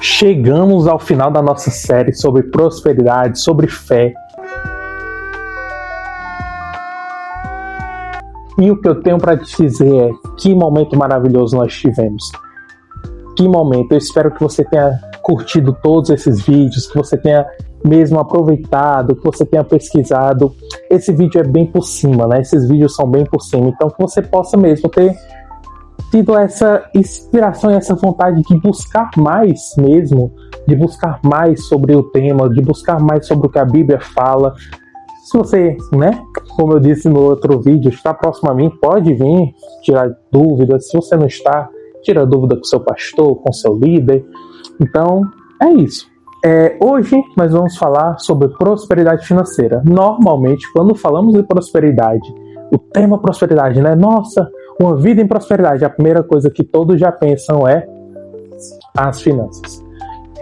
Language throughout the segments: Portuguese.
Chegamos ao final da nossa série sobre prosperidade, sobre fé. E o que eu tenho para te dizer é: que momento maravilhoso nós tivemos. Que momento. Eu espero que você tenha curtido todos esses vídeos, que você tenha mesmo aproveitado, que você tenha pesquisado. Esse vídeo é bem por cima, né? Esses vídeos são bem por cima. Então que você possa mesmo ter tido essa inspiração e essa vontade de buscar mais mesmo, de buscar mais sobre o tema, de buscar mais sobre o que a Bíblia fala. Se você, né, como eu disse no outro vídeo, está próximo a mim, pode vir tirar dúvidas. Se você não está, tira dúvida com seu pastor, com seu líder. Então, é isso. Hoje nós vamos falar sobre prosperidade financeira. Normalmente, quando falamos de prosperidade, o tema prosperidade, né? Nossa, uma vida em prosperidade. A primeira coisa que todos já pensam é as finanças.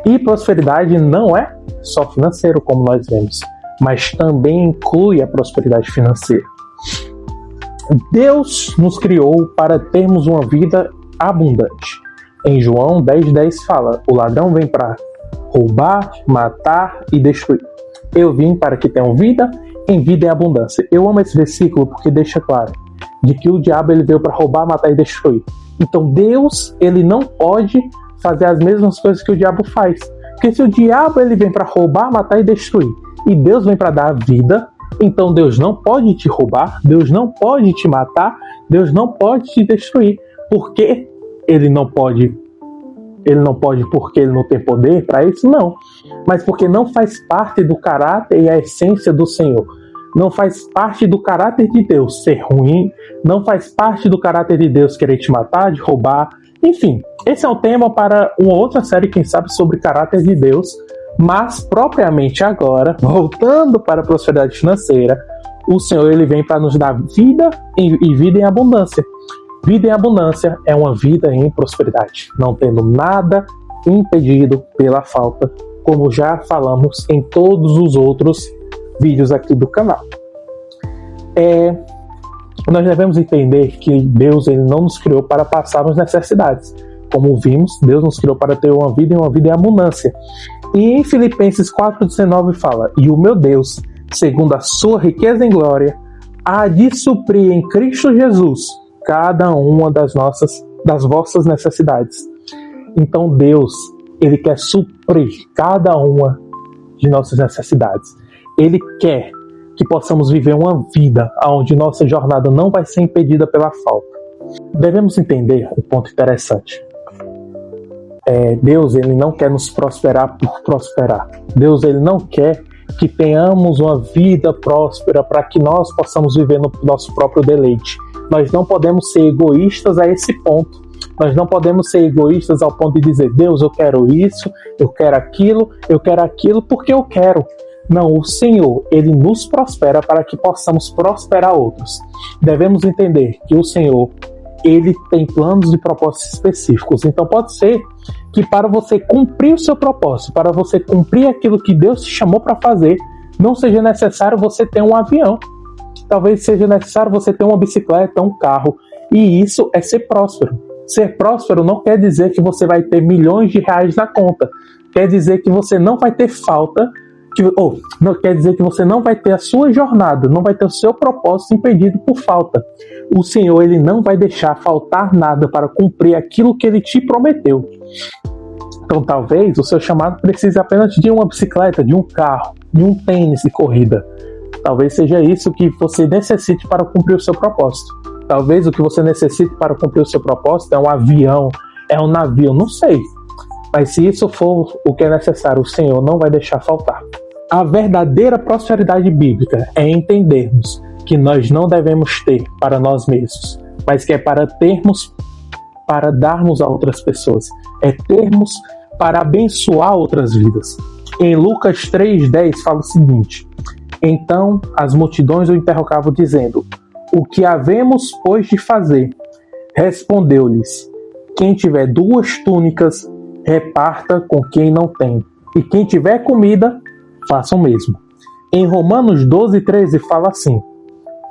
E prosperidade não é só financeiro, como nós vemos, mas também inclui a prosperidade financeira. Deus nos criou para termos uma vida abundante. Em João 10:10 fala: o ladrão vem para roubar, matar e destruir. Eu vim para que tenham vida, em vida em abundância. Eu amo esse versículo porque deixa claro de que o diabo ele veio para roubar, matar e destruir. Então Deus ele não pode fazer as mesmas coisas que o diabo faz. Porque se o diabo ele vem para roubar, matar e destruir, e Deus vem para dar vida, então Deus não pode te roubar, Deus não pode te matar, Deus não pode te destruir. Por que ele não pode? Ele não pode porque ele não tem poder para isso? Não. Mas porque não faz parte do caráter e a essência do Senhor. Não faz parte do caráter de Deus ser ruim, não faz parte do caráter de Deus querer te matar, de roubar. Enfim, esse é um tema para uma outra série, quem sabe, sobre caráter de Deus. Mas, propriamente agora, voltando para a prosperidade financeira, o Senhor ele vem para nos dar vida e vida em abundância. Vida em abundância é uma vida em prosperidade, não tendo nada impedido pela falta, como já falamos em todos os outros vídeos aqui do canal. Nós devemos entender que Deus ele não nos criou para passarmos necessidades. Como vimos, Deus nos criou para ter uma vida e uma vida em abundância. E em Filipenses 4:19 fala: e o meu Deus, segundo a sua riqueza em glória, há de suprir em Cristo Jesus cada uma das vossas necessidades. Então Deus, ele quer suprir cada uma de nossas necessidades. Ele quer que possamos viver uma vida onde nossa jornada não vai ser impedida pela falta. Devemos entender um ponto interessante. Deus ele não quer nos prosperar por prosperar. Deus ele não quer que tenhamos uma vida próspera para que nós possamos viver no nosso próprio deleite. Nós não podemos ser egoístas a esse ponto. Nós não podemos ser egoístas ao ponto de dizer: Deus, eu quero isso, eu quero aquilo porque eu quero. Não, o Senhor, ele nos prospera para que possamos prosperar outros. Devemos entender que o Senhor, ele tem planos e propósitos específicos. Então pode ser que para você cumprir o seu propósito, para você cumprir aquilo que Deus te chamou para fazer, não seja necessário você ter um avião. Talvez seja necessário você ter uma bicicleta, um carro. E isso é ser próspero. Ser próspero não quer dizer que você vai ter milhões de reais na conta. Quer dizer que você não vai ter falta, não quer dizer que você não vai ter a sua jornada, não vai ter o seu propósito impedido por falta. O Senhor ele não vai deixar faltar nada para cumprir aquilo que ele te prometeu. Então talvez o seu chamado precise apenas de uma bicicleta, de um carro, de um tênis de corrida. Talvez seja isso que você necessite para cumprir o seu propósito. Talvez o que você necessite para cumprir o seu propósito é um avião, é um navio, não sei. Mas se isso for o que é necessário, o Senhor não vai deixar faltar. A verdadeira prosperidade bíblica é entendermos que nós não devemos ter para nós mesmos, mas que é para termos, para darmos a outras pessoas. É termos para abençoar outras vidas. Em Lucas 3:10 fala o seguinte: então as multidões o interrogavam dizendo: o que havemos, pois, de fazer? Respondeu-lhes: quem tiver 2 túnicas, reparta com quem não tem, e quem tiver comida, faça o mesmo. Em Romanos 12:13 fala assim: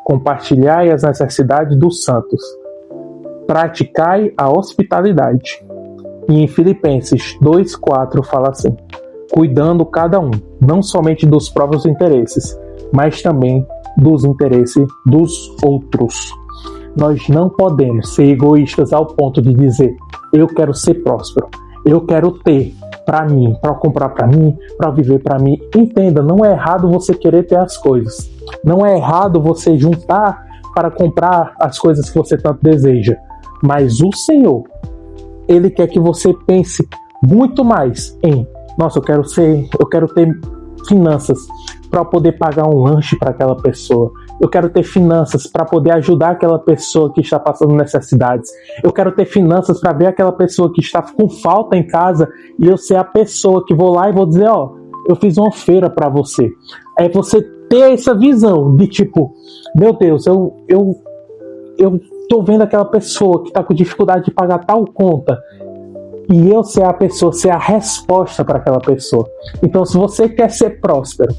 compartilhai as necessidades dos santos, praticai a hospitalidade. E em Filipenses 2:4 fala assim: cuidando cada um, não somente dos próprios interesses, mas também dos interesses dos outros. Nós não podemos ser egoístas ao ponto de dizer: eu quero ser próspero, eu quero ter para mim, para comprar para mim, para viver para mim. Entenda, não é errado você querer ter as coisas. Não é errado você juntar para comprar as coisas que você tanto deseja. Mas o Senhor, Ele quer que você pense muito mais em: nossa, eu quero ter finanças para poder pagar um lanche para aquela pessoa. Eu quero ter finanças para poder ajudar aquela pessoa que está passando necessidades. Eu quero ter finanças para ver aquela pessoa que está com falta em casa e eu ser a pessoa que vou lá e vou dizer: ó, eu fiz uma feira para você. É você ter essa visão de tipo: meu Deus, eu tô vendo aquela pessoa que está com dificuldade de pagar tal conta. E eu ser a pessoa, ser a resposta para aquela pessoa. Então, se você quer ser próspero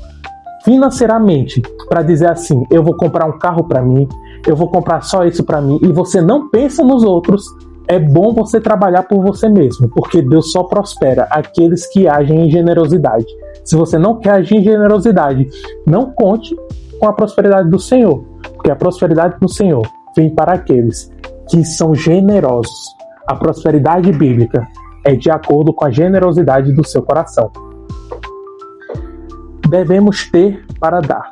financeiramente, para dizer assim: eu vou comprar um carro para mim, eu vou comprar só isso para mim, e você não pensa nos outros, é bom você trabalhar por você mesmo, porque Deus só prospera aqueles que agem em generosidade. Se você não quer agir em generosidade, não conte com a prosperidade do Senhor, porque a prosperidade do Senhor vem para aqueles que são generosos. A prosperidade bíblica é de acordo com a generosidade do seu coração. Devemos ter para dar.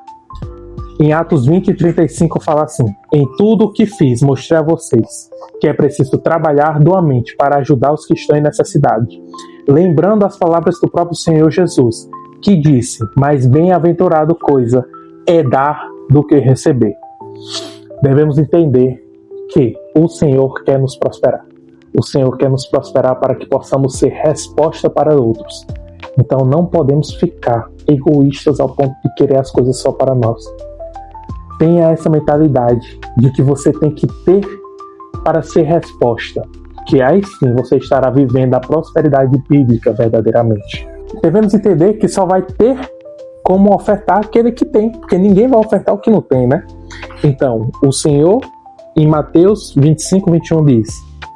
Em Atos 20:35 fala assim: em tudo o que fiz, mostrei a vocês que é preciso trabalhar doamente para ajudar os que estão em necessidade, lembrando as palavras do próprio Senhor Jesus, que disse: mais bem-aventurado coisa é dar do que receber. Devemos entender que o Senhor quer nos prosperar. O Senhor quer nos prosperar para que possamos ser resposta para outros. Então não podemos ficar egoístas ao ponto de querer as coisas só para nós. Tenha essa mentalidade de que você tem que ter para ser resposta, que aí sim você estará vivendo a prosperidade bíblica verdadeiramente. Devemos entender que só vai ter como ofertar aquele que tem, porque ninguém vai ofertar o que não tem, né? Então, o Senhor, em Mateus 25:21 diz: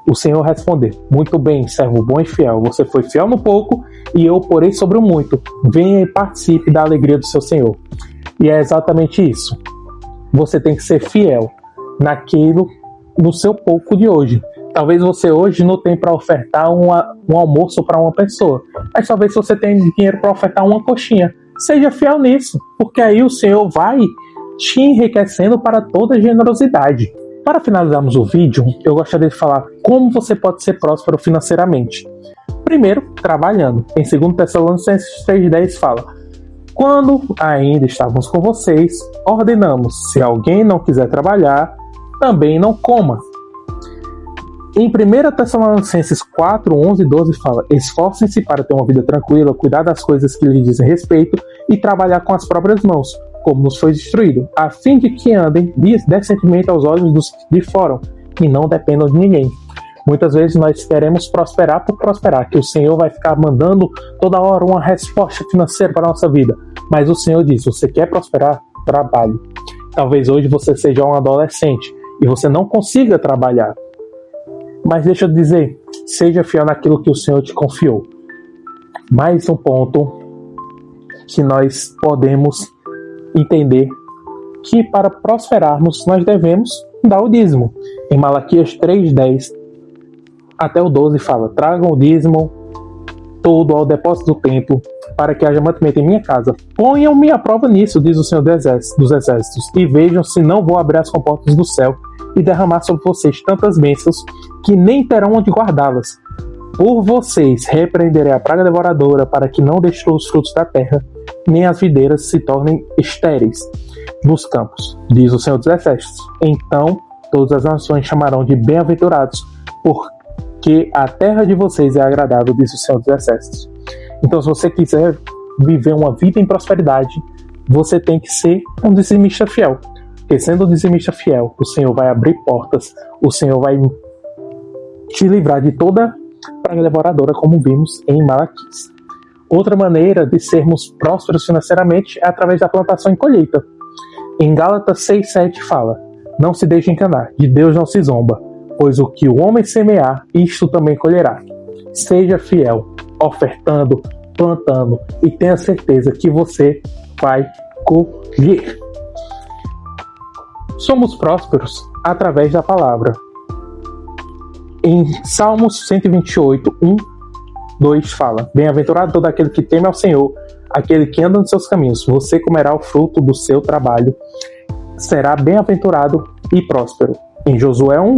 o Senhor respondeu: muito bem, servo bom e fiel, você foi fiel no pouco e eu o porei sobre o muito. Venha e participe da alegria do seu Senhor. E é exatamente isso. Você tem que ser fiel naquilo, no seu pouco de hoje. Talvez você hoje não tenha para ofertar um almoço para uma pessoa, mas talvez você tenha dinheiro para ofertar uma coxinha. Seja fiel nisso, porque aí o Senhor vai te enriquecendo para toda generosidade. Para finalizarmos o vídeo, eu gostaria de falar como você pode ser próspero financeiramente. Primeiro, trabalhando. Em 2 Tessalonicenses 3:10 fala: quando ainda estávamos com vocês, ordenamos: se alguém não quiser trabalhar, também não coma. Em 1 Tessalonicenses 4:11 e 12 fala: esforcem-se para ter uma vida tranquila, cuidar das coisas que lhes dizem respeito e trabalhar com as próprias mãos, como nos foi instruído, a fim de que andem decentemente aos olhos dos de fora e não dependam de ninguém. Muitas vezes nós queremos prosperar por prosperar, que o Senhor vai ficar mandando toda hora uma resposta financeira para a nossa vida. Mas o Senhor diz: você quer prosperar? Trabalhe. Talvez hoje você seja um adolescente e você não consiga trabalhar. Mas deixa eu dizer, seja fiel naquilo que o Senhor te confiou. Mais um ponto que nós podemos entender, que para prosperarmos nós devemos dar o dízimo. Em Malaquias 3:10 até o 12 fala: tragam o dízimo todo ao depósito do templo, para que haja mantimento em minha casa. Ponham-me à prova nisso, diz o Senhor dos Exércitos, e vejam se não vou abrir as comportas do céu e derramar sobre vocês tantas bênçãos que nem terão onde guardá-las. Por vocês repreenderei a praga devoradora, para que não destrua os frutos da terra, nem as videiras se tornem estéreis nos campos, diz o Senhor dos Exércitos. Então todas as nações chamarão de bem-aventurados, porque a terra de vocês é agradável, diz o Senhor dos Exércitos. Então, se você quiser viver uma vida em prosperidade, você tem que ser um dizimista fiel. Porque sendo um dizimista fiel, o Senhor vai abrir portas, o Senhor vai te livrar de toda praga devoradora, como vimos em Malaquias. Outra maneira de sermos prósperos financeiramente é através da plantação e colheita. Em Gálatas 6:7 fala: não se deixe enganar, de Deus não se zomba, pois o que o homem semear, isto também colherá. Seja fiel, ofertando, plantando, e tenha certeza que você vai colher. Somos prósperos através da palavra. Em Salmos 128, 2 fala: Bem-aventurado todo aquele que teme ao Senhor, aquele que anda nos seus caminhos. Você comerá o fruto do seu trabalho, será bem-aventurado e próspero. Em Josué 1,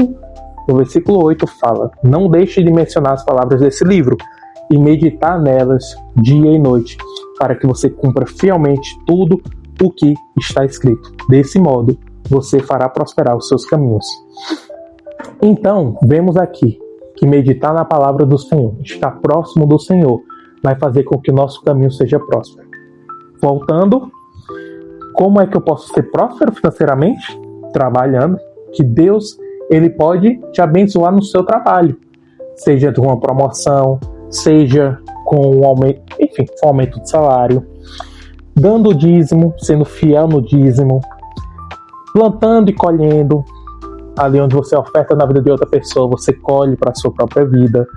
no versículo 8 fala: Não deixe de mencionar as palavras desse livro e meditar nelas dia e noite, para que você cumpra fielmente tudo o que está escrito. Desse modo, você fará prosperar os seus caminhos. Então, vemos aqui que meditar na palavra do Senhor, estar próximo do Senhor, vai fazer com que o nosso caminho seja próspero. Voltando, como é que eu posso ser próspero financeiramente? Trabalhando, que Deus ele pode te abençoar no seu trabalho, seja com uma promoção, seja com um aumento, enfim, um aumento de salário, dando o dízimo, sendo fiel no dízimo, plantando e colhendo. Ali onde você oferta na vida de outra pessoa, você colhe para a sua própria vida.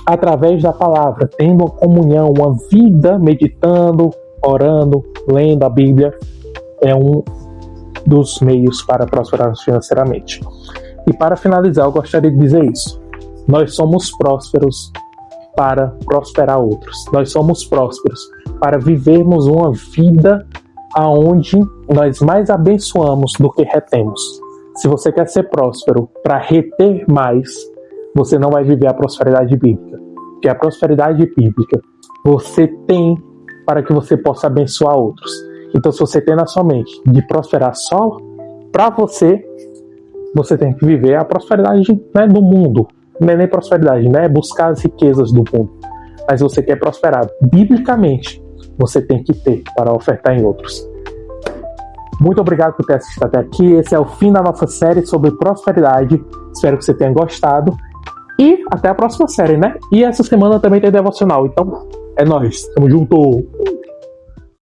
Através da palavra, tendo uma comunhão, uma vida, meditando, orando, lendo a Bíblia, é um dos meios para prosperar financeiramente. E para finalizar, eu gostaria de dizer isso. Nós somos prósperos para prosperar outros. Nós somos prósperos para vivermos uma vida onde nós mais abençoamos do que retemos. Se você quer ser próspero para reter mais, você não vai viver a prosperidade bíblica. Porque a prosperidade bíblica você tem para que você possa abençoar outros. Então, se você tem na sua mente de prosperar só para você, você tem que viver a prosperidade, né, do mundo. Não é nem prosperidade, né? É buscar as riquezas do mundo. Mas você quer prosperar biblicamente, você tem que ter para ofertar em outros. Muito obrigado por ter assistido até aqui. Esse é o fim da nossa série sobre prosperidade. Espero que você tenha gostado. E até a próxima série, né? E essa semana também tem devocional. Então, é nóis. Tamo junto.